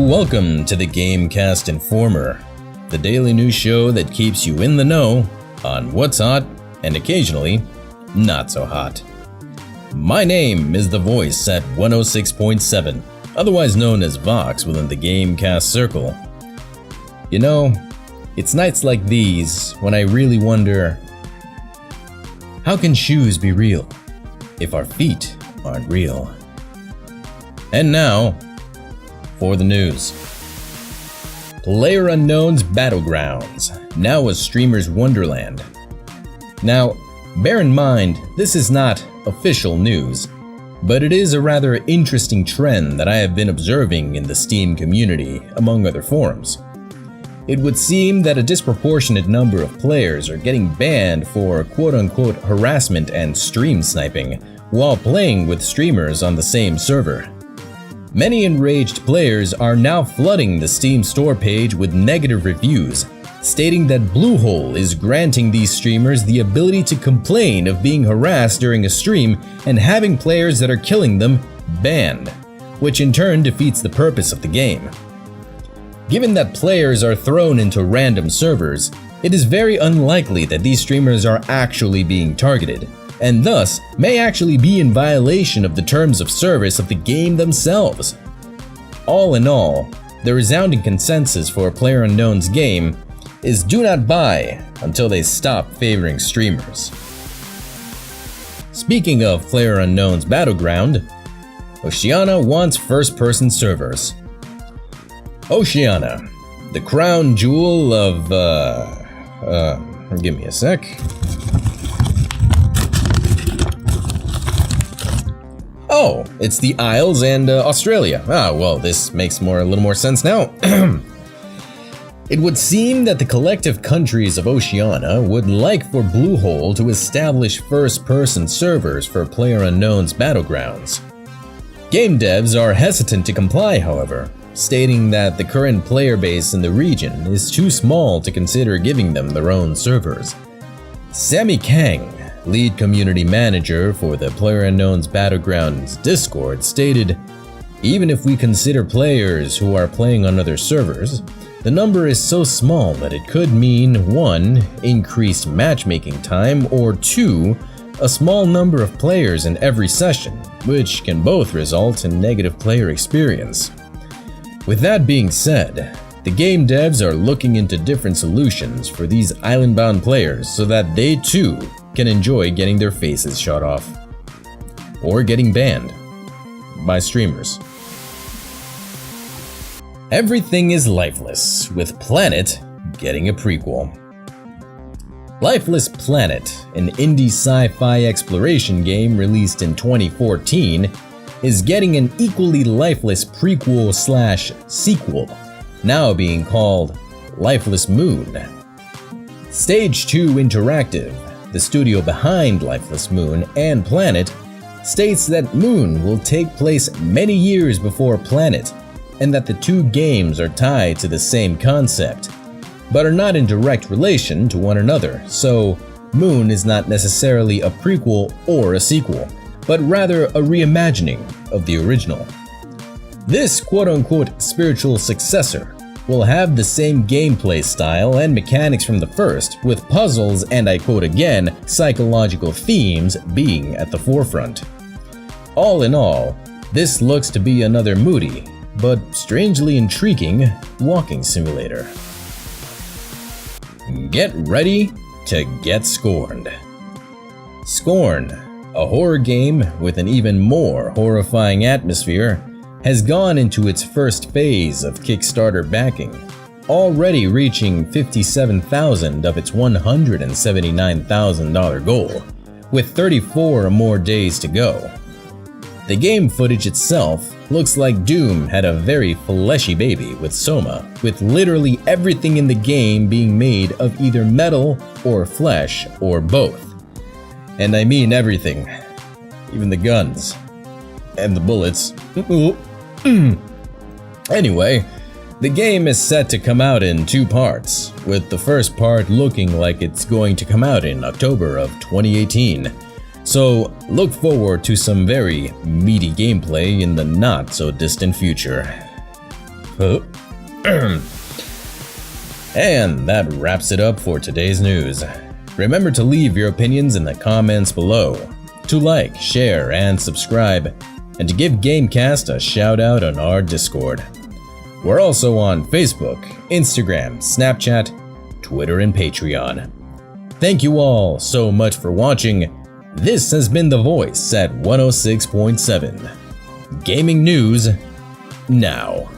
Welcome to the GameCast Informer, the daily news show that keeps you in the know on what's hot and occasionally not so hot. My name is The Voice at 106.7, otherwise known as Vox within the GameCast circle. You know, it's nights like these when I really wonder, how can shoes be real if our feet aren't real? And now, for the news. PlayerUnknown's Battlegrounds, now a streamer's wonderland. Now, bear in mind, this is not official news, but it is a rather interesting trend that I have been observing in the Steam community, among other forums. It would seem that a disproportionate number of players are getting banned for quote-unquote harassment and stream sniping while playing with streamers on the same server. Many enraged players are now flooding the Steam store page with negative reviews, stating that Bluehole is granting these streamers the ability to complain of being harassed during a stream and having players that are killing them banned, which in turn defeats the purpose of the game. Given that players are thrown into random servers, it is very unlikely that these streamers are actually being targeted, and thus may actually be in violation of the terms of service of the game themselves. All in all, the resounding consensus for PlayerUnknown's game is do not buy until they stop favoring streamers. Speaking of PlayerUnknown's Battleground, Oceania wants first-person servers. Oceania, the crown jewel of, give me a sec. Oh, it's the Isles and Australia. Ah, well, this makes a little more sense now. It would seem that the collective countries of Oceania would like for Bluehole to establish first-person servers for PlayerUnknown's Battlegrounds. Game devs are hesitant to comply, however, stating that the current player base in the region is too small to consider giving them their own servers. Sammy Kang, lead community manager for the PlayerUnknown's Battlegrounds Discord, stated, "Even if we consider players who are playing on other servers, the number is so small that it could mean 1. Increased matchmaking time, or 2. A small number of players in every session, which can both result in negative player experience." With that being said, the game devs are looking into different solutions for these island-bound players so that they too can enjoy getting their faces shot off. Or getting banned by streamers. Everything is Lifeless, with Planet getting a prequel. Lifeless Planet, an indie sci-fi exploration game released in 2014, is getting an equally lifeless prequel/sequel, now being called Lifeless Moon. Stage 2 Interactive, the studio behind Lifeless Moon and Planet, states that Moon will take place many years before Planet, and that the two games are tied to the same concept, but are not in direct relation to one another, so Moon is not necessarily a prequel or a sequel, but rather a reimagining of the original. This quote-unquote spiritual successor will have the same gameplay style and mechanics from the first, with puzzles and, I quote again, psychological themes being at the forefront. All in all, this looks to be another moody, but strangely intriguing walking simulator. Get ready to get scorned. Scorn, a horror game with an even more horrifying atmosphere, has gone into its first phase of Kickstarter backing, already reaching $57,000 of its $179,000 goal, with 34 more days to go. The game footage itself looks like Doom had a very fleshy baby with Soma, with literally everything in the game being made of either metal or flesh or both. And I mean everything, even the guns and the bullets. Anyway, the game is set to come out in 2 parts, with the first part looking like it's going to come out in October of 2018. So look forward to some very meaty gameplay in the not so distant future. And that wraps it up for today's news. Remember to leave your opinions in the comments below, to like, share, and subscribe, and to give GameCast a shout out on our Discord. We're also on Facebook, Instagram, Snapchat, Twitter, and Patreon. Thank you all so much for watching. This has been The Voice at 106.7. Gaming news now.